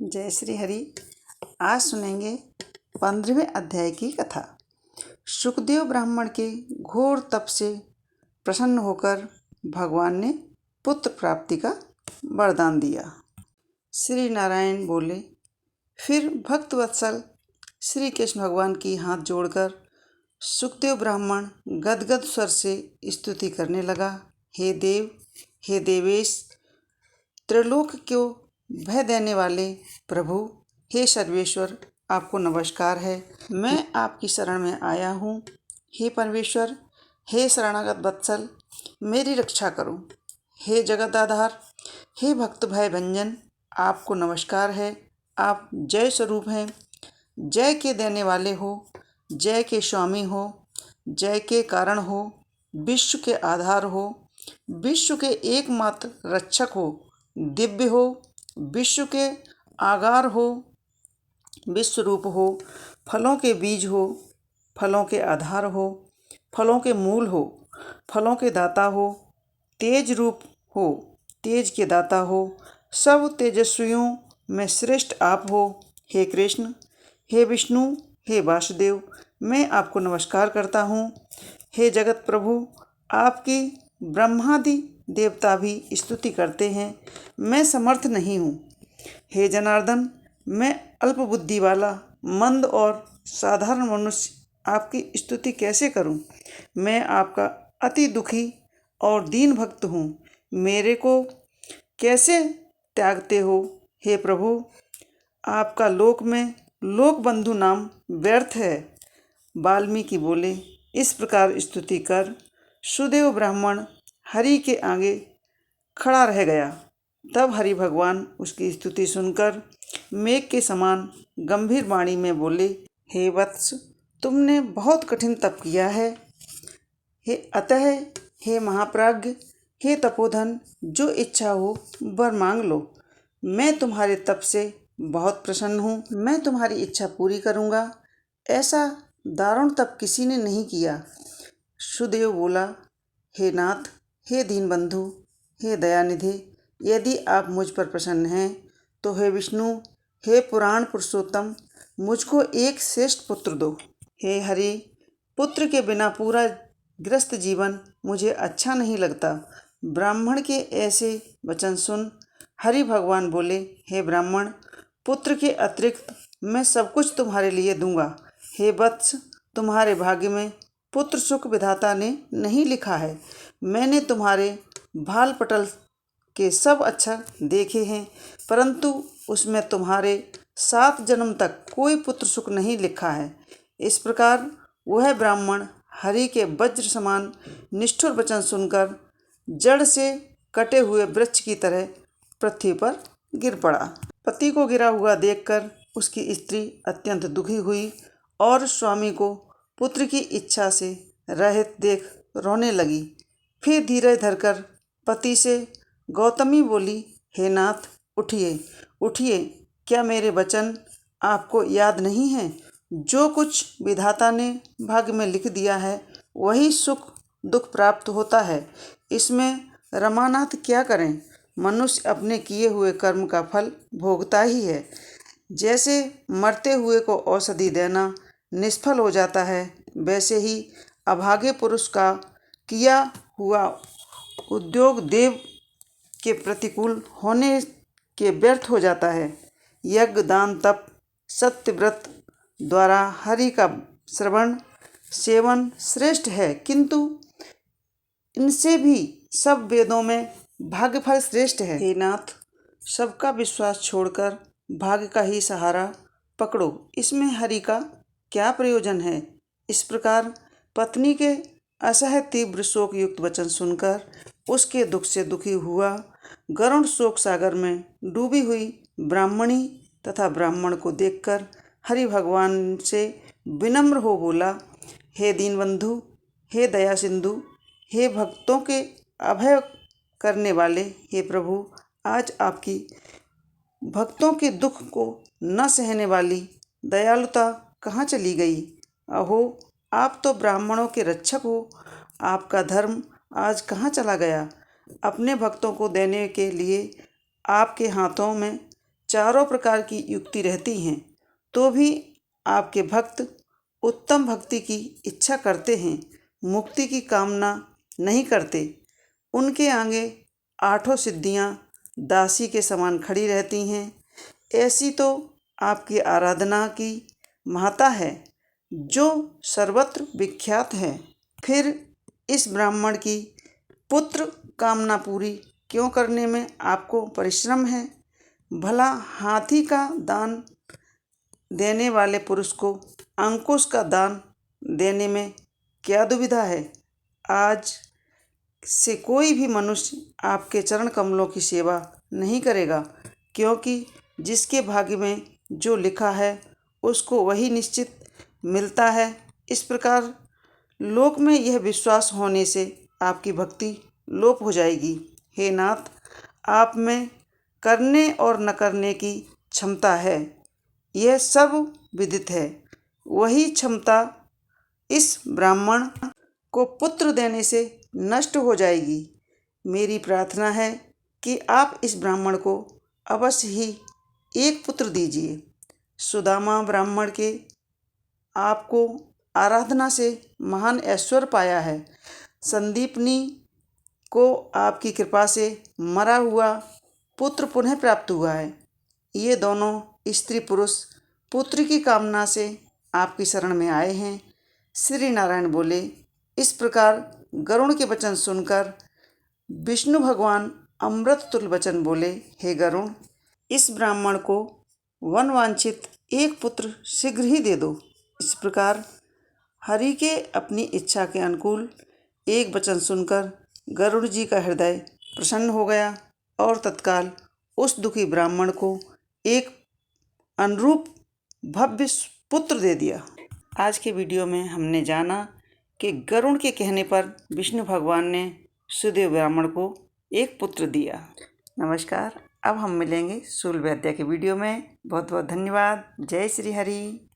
जय श्री हरि। आज सुनेंगे 15वें अध्याय की कथा। सुखदेव ब्राह्मण के घोर तप से प्रसन्न होकर भगवान ने पुत्र प्राप्ति का वरदान दिया। श्री नारायण बोले। फिर भक्त वत्सल श्री कृष्ण भगवान की हाथ जोड़कर सुखदेव ब्राह्मण गदगद स्वर से स्तुति करने लगा। हे देव, हे देवेश, त्रिलोक को भय देने वाले प्रभु, हे सर्वेश्वर, आपको नमस्कार है। मैं आपकी शरण में आया हूँ। हे परमेश्वर, हे शरणागत वत्सल, मेरी रक्षा करो। हे जगत आधार, हे भक्त भय भंजन, आपको नमस्कार है। आप जय स्वरूप हैं, जय के देने वाले हो, जय के स्वामी हो, जय के कारण हो, विश्व के आधार हो, विश्व के एकमात्र रक्षक हो, दिव्य हो, विश्व के आगार हो, विश्व रूप हो, फलों के बीज हो, फलों के आधार हो, फलों के मूल हो, फलों के दाता हो, तेज रूप हो, तेज के दाता हो, सब तेजस्वियों में श्रेष्ठ आप हो। हे कृष्ण, हे विष्णु, हे वासुदेव, मैं आपको नमस्कार करता हूँ। हे जगत प्रभु, आपकी ब्रह्मादि देवता भी स्तुति करते हैं, मैं समर्थ नहीं हूँ। हे जनार्दन, मैं अल्प बुद्धि वाला मंद और साधारण मनुष्य आपकी स्तुति कैसे करूं? मैं आपका अति दुखी और दीन भक्त हूँ, मेरे को कैसे त्यागते हो? हे प्रभु, आपका लोक में लोक बंधु नाम व्यर्थ है। वाल्मीकि बोले। इस प्रकार स्तुति कर सुदेव ब्राह्मण हरि के आगे खड़ा रह गया। तब हरि भगवान उसकी स्तुति सुनकर मेघ के समान गंभीर वाणी में बोले। हे वत्स, तुमने बहुत कठिन तप किया है। अतः हे महाप्राज्ञ, हे तपोधन, जो इच्छा हो वर मांग लो। मैं तुम्हारे तप से बहुत प्रसन्न हूँ, मैं तुम्हारी इच्छा पूरी करूँगा। ऐसा दारुण तप किसी ने नहीं किया। सुदेव बोला। हे नाथ, हे दीनबंधु, हे दयानिधि, यदि आप मुझ पर प्रसन्न हैं तो हे विष्णु, हे पुराण पुरुषोत्तम, मुझको एक श्रेष्ठ पुत्र दो। हे हरि, पुत्र के बिना पूरा गृहस्थ जीवन मुझे अच्छा नहीं लगता। ब्राह्मण के ऐसे वचन सुन हरि भगवान बोले। हे ब्राह्मण, पुत्र के अतिरिक्त मैं सब कुछ तुम्हारे लिए दूंगा। हे वत्स, तुम्हारे भाग्य में पुत्र सुख विधाता ने नहीं लिखा है। मैंने तुम्हारे भाल पटल के सब अक्षर देखे हैं, परंतु उसमें तुम्हारे 7 जन्म तक कोई पुत्र सुख नहीं लिखा है। इस प्रकार वह ब्राह्मण हरि के वज्र समान निष्ठुर वचन सुनकर जड़ से कटे हुए वृक्ष की तरह पृथ्वी पर गिर पड़ा। पति को गिरा हुआ देखकर उसकी स्त्री अत्यंत दुखी हुई और स्वामी को पुत्र की इच्छा से रहित देख रोने लगी। फिर धीरज धरकर पति से गौतमी बोली। हे नाथ, उठिए उठिए, क्या मेरे वचन आपको याद नहीं है? जो कुछ विधाता ने भाग्य में लिख दिया है वही सुख दुख प्राप्त होता है। इसमें रमानाथ क्या करें? मनुष्य अपने किए हुए कर्म का फल भोगता ही है। जैसे मरते हुए को औषधि देना निष्फल हो जाता है, वैसे ही अभागे पुरुष का किया हुआ उद्योग देव के प्रतिकूल होने के व्यर्थ हो जाता है। यज्ञ, दान, तप, सत्य, व्रत द्वारा हरि का श्रवण सेवन श्रेष्ठ है, किंतु इनसे भी सब वेदों में भाग्यफल श्रेष्ठ है। हे नाथ, सबका विश्वास छोड़कर भाग्य का ही सहारा पकड़ो। इसमें हरि का क्या प्रयोजन है? इस प्रकार पत्नी के असह्य तीव्र शोक युक्त वचन सुनकर उसके दुख से दुखी हुआ गरुण शोक सागर में डूबी हुई ब्राह्मणी तथा ब्राह्मण को देखकर हरि भगवान से विनम्र हो बोला। हे दीनबंधु, हे दया सिंधु, हे भक्तों के अभय करने वाले, हे प्रभु, आज आपकी भक्तों के दुख को न सहने वाली दयालुता कहाँ चली गई? अहो, आप तो ब्राह्मणों के रक्षक हो, आपका धर्म आज कहाँ चला गया? अपने भक्तों को देने के लिए आपके हाथों में चारों प्रकार की युक्ति रहती हैं तो भी आपके भक्त उत्तम भक्ति की इच्छा करते हैं, मुक्ति की कामना नहीं करते। उनके आगे आठों सिद्धियां दासी के समान खड़ी रहती हैं। ऐसी तो आपकी आराधना की महत्ता है जो सर्वत्र विख्यात है। फिर इस ब्राह्मण की पुत्र कामना पूरी क्यों करने में आपको परिश्रम है? भला हाथी का दान देने वाले पुरुष को अंकुश का दान देने में क्या दुविधा है? आज से कोई भी मनुष्य आपके चरण कमलों की सेवा नहीं करेगा, क्योंकि जिसके भाग्य में जो लिखा है उसको वही निश्चित मिलता है। इस प्रकार लोक में यह विश्वास होने से आपकी भक्ति लोप हो जाएगी। हे नाथ, आप में करने और न करने की क्षमता है, यह सब विदित है। वही क्षमता इस ब्राह्मण को पुत्र देने से नष्ट हो जाएगी। मेरी प्रार्थना है कि आप इस ब्राह्मण को अवश्य ही एक पुत्र दीजिए। सुदामा ब्राह्मण के आपको आराधना से महान ऐश्वर्य पाया है। संदीपनी को आपकी कृपा से मरा हुआ पुत्र पुनः प्राप्त हुआ है। ये दोनों स्त्री पुरुष पुत्र की कामना से आपकी शरण में आए हैं। श्री नारायण बोले। इस प्रकार गरुड़ के वचन सुनकर विष्णु भगवान अमृत तुल्य वचन बोले, हे गरुड़, इस ब्राह्मण को वनवांछित एक पुत्र शीघ्र ही दे दो। इस प्रकार हरि के अपनी इच्छा के अनुकूल एक वचन सुनकर गरुड़ जी का हृदय प्रसन्न हो गया और तत्काल उस दुखी ब्राह्मण को एक अनुरूप भव्य पुत्र दे दिया। आज के वीडियो में हमने जाना कि गरुड़ के कहने पर विष्णु भगवान ने सुदेव ब्राह्मण को एक पुत्र दिया। नमस्कार, अब हम मिलेंगे शूल वैद्य के वीडियो में। बहुत बहुत धन्यवाद। जय श्री हरि।